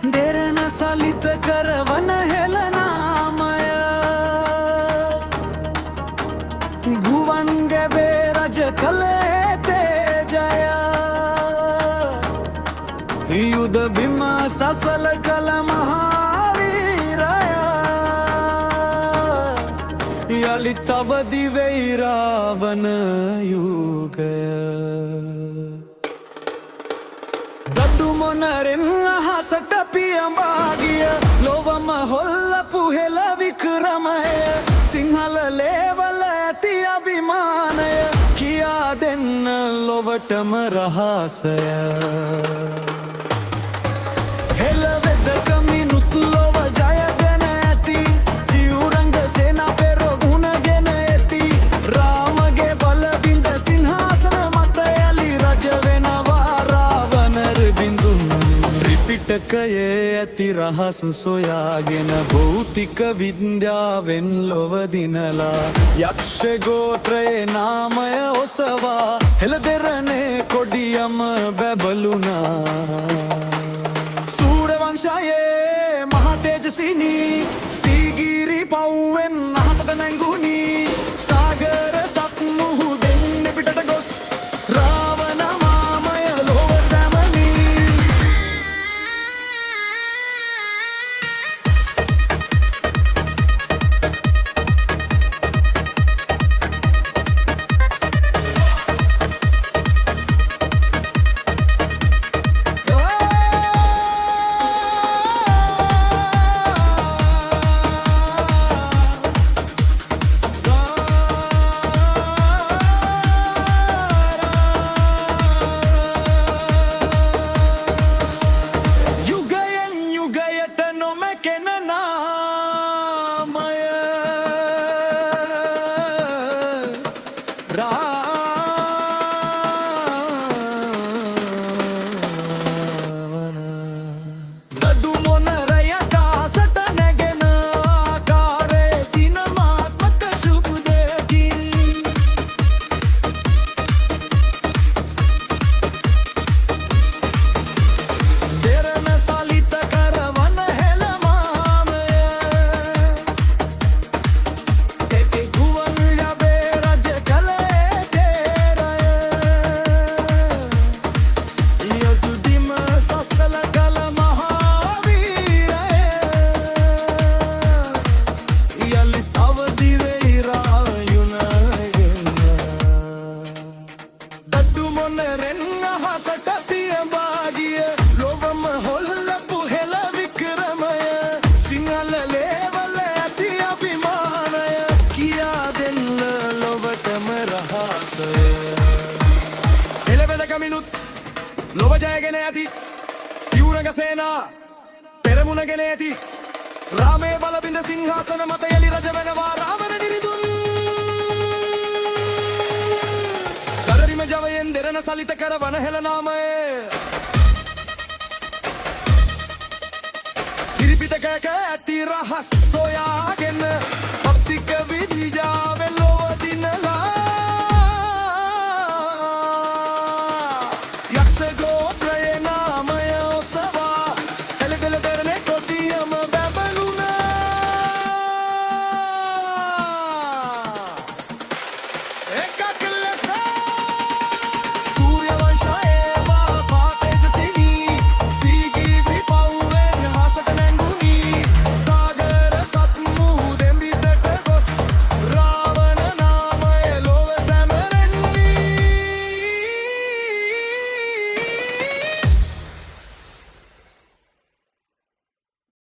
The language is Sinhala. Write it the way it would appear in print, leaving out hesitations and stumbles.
දෙරණ සලිත කරවන හෙළනාමය ගුවන් ගැබේ රජ කළේ තේජය යුද බිම සසල කළ මහාවීරය යළිත් අවදි වෙයි රාවණ යුගය දඩු මොනරෙන් අහසට පියඹා ගිය ලොවම හොල්ලපු හෙළ වික්‍රමය සිංහල ලේවල ඇති අභිමානය කියා දෙන්න ලොවටම රහසය හෙළ වෙදකමිනුත් ලොව ජයගෙන ඇති සිවුරංග සේනා පෙරමුණගෙන ඇති රාමගේ බලබිඳ සිංහාසන මත යලි රජ වෙනවා ත්‍රිපිටකයේ ඇති රහස් සොයාගෙන භෞතික විද්‍යාවෙන් ලොව දිනලා යක්ෂ ගෝත්‍රයේ නාමය ඔසවා හෙළදෙරණේ කොඩියම බැබළුණා සූර වංශයේ මහා තේජසිනී සීගිරි පව්වෙන් අහසට නැංගුණි සාගර සත් මුහුදෙන් පිටට ගොස් රාවණ මාමය ලොව සැමනි ලොව ජයගෙන ඇති සිවුරඟ සේනා පෙරමුණගෙන ඇති රාමේ බලබිඳ සිංහාසන මත යලි රජ වෙනවා රාවණ නිරිඳුන් දරරිම ජවයෙන් දෙරණ සලිත කරවන හෙළනාමය ත්‍රිපිටකයක ඇති රහස් සොයාගෙන භෞතික විද්‍යාව